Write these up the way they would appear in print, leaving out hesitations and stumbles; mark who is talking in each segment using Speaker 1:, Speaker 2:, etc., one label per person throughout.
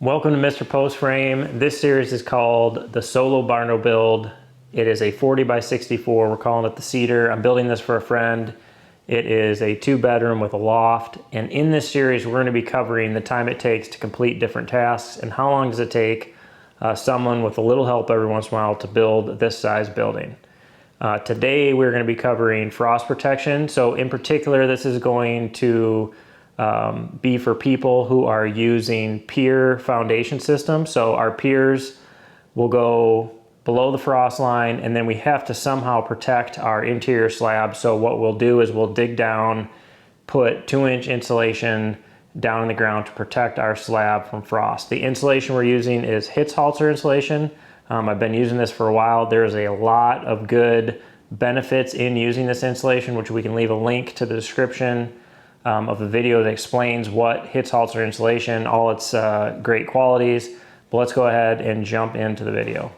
Speaker 1: Welcome to Mr. Post Frame. This series is called the Solo Barndo Build. It is a 40 by 64. We're calling it the Cedar. I'm building this for a friend. It is a 2-bedroom with a loft. And in this series, we're going to be covering the time it takes to complete different tasks and how long does it take someone with a little help every once in a while to build this size building. Today, we're going to be covering frost protection. So in particular, this is going to be for people who are using pier foundation systems. So our piers will go below the frost line, and then we have to somehow protect our interior slab. So what we'll do is we'll dig down, put 2-inch insulation down in the ground to protect our slab from frost. The insulation we're using is Hitzholzer insulation. I've been using this for a while. There's a lot of good benefits in using this insulation, which we can leave a link to the description of the video that explains what Hitzholzer insulation, all its great qualities. But let's go ahead and jump into the video.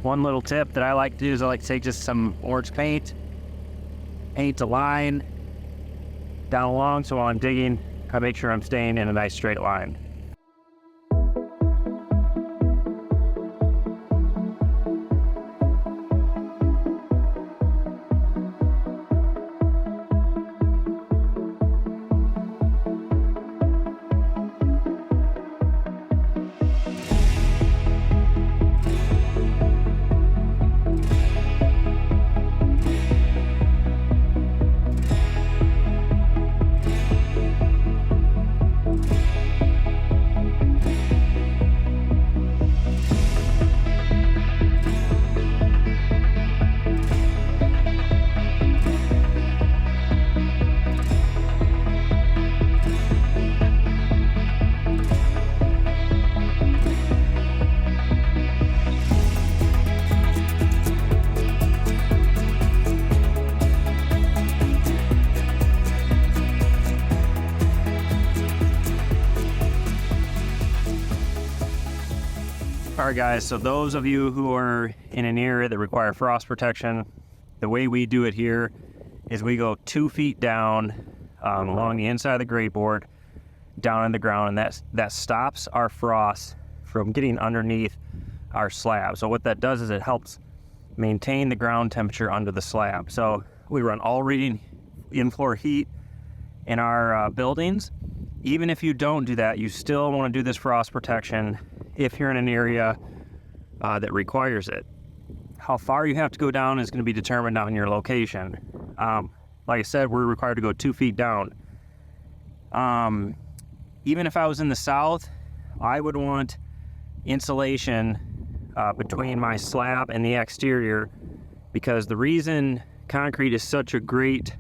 Speaker 1: One little tip that I like to do is I like to take just some orange paint a line down along, so while I'm digging, I make sure I'm staying in a nice straight line. All right, guys, so those of you who are in an area that require frost protection, the way we do it here is we go 2 feet down along the inside of the grate board, down in the ground, and that stops our frost from getting underneath our slab. So what that does is it helps maintain the ground temperature under the slab. So we run all radiant in-floor heat in our buildings. Even if you don't do that, you still want to do this frost protection if you're in an area that requires it. How far you have to go down is going to be determined on your location. Like I said, we're required to go 2 feet down. Even if I was in the south, I would want insulation between my slab and the exterior, because the reason concrete is such a great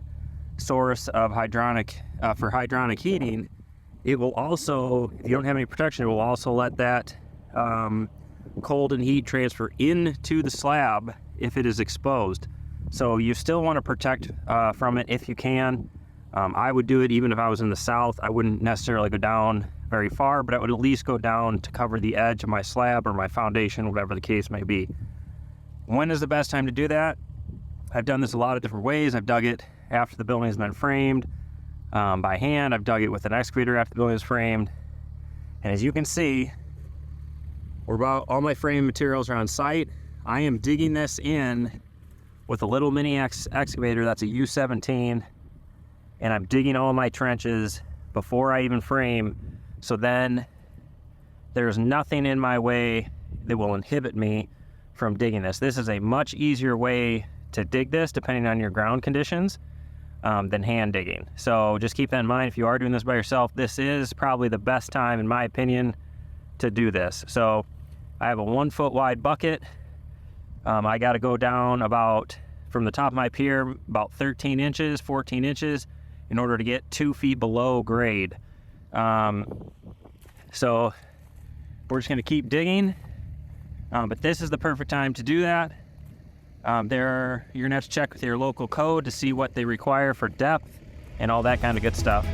Speaker 1: source of for hydronic heating, it will also, if you don't have any protection, it will also let that cold and heat transfer into the slab if it is exposed. So you still want to protect from it if you can. I would do it even if I was in the south. I wouldn't necessarily go down very far, but I would at least go down to cover the edge of my slab or my foundation, whatever the case may be. When is the best time to do that? I've done this a lot of different ways. I've dug it after the building has been framed by hand. I've dug it with an excavator after the building is framed. And as you can see, all my framing materials are on site. I am digging this in with a little mini excavator. That's a U17. And I'm digging all my trenches before I even frame. So then there's nothing in my way that will inhibit me from digging this. This is a much easier way to dig this, depending on your ground conditions, than hand digging. So just keep that in mind. If you are doing this by yourself, this is probably the best time, in my opinion, to do this. So I have a 1 foot wide bucket. I got to go down about, from the top of my pier, about 13 inches, 14 inches, in order to get 2 feet below grade. So we're just going to keep digging, but this is the perfect time to do that. You're going to have to check with your local code to see what they require for depth and all that kind of good stuff.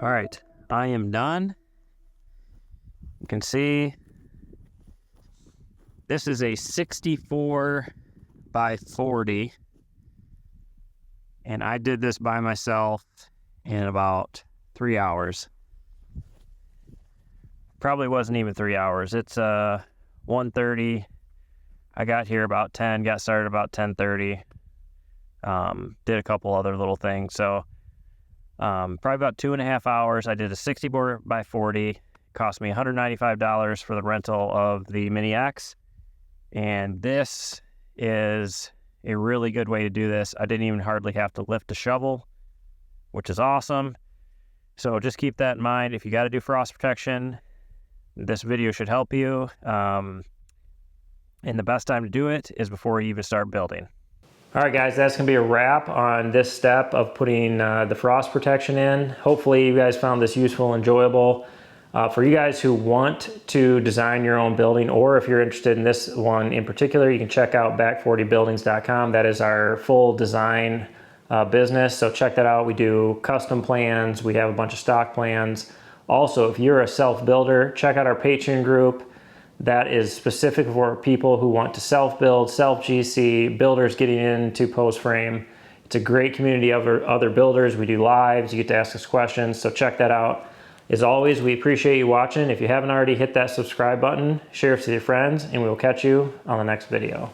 Speaker 1: All right, I am done. You can see this is a 64 by 40, and I did this by myself in about 3 hours. Probably wasn't even 3 hours. It's 1:30. I got here about 10, got started about 10:30. Did a couple other little things. So probably about 2.5 hours. I did a 64 by 40. Cost me $195 for the rental of the Mini X. And this is a really good way to do this. I didn't even hardly have to lift a shovel, which is awesome. So just keep that in mind. If you got to do frost protection, this video should help you. And the best time to do it is before you even start building. All right, guys, that's going to be a wrap on this step of putting the frost protection in. Hopefully you guys found this useful and enjoyable. For you guys who want to design your own building, or if you're interested in this one in particular, you can check out back40buildings.com. That is our full design business. So check that out. We do custom plans. We have a bunch of stock plans. Also, if you're a self-builder, check out our Patreon group. That is specific for people who want to self-build, self-GC, builders getting into post frame. It's a great community of other builders. We do lives, you get to ask us questions, so check that out. As always, we appreciate you watching. If you haven't already, hit that subscribe button, share it with your friends, and we will catch you on the next video.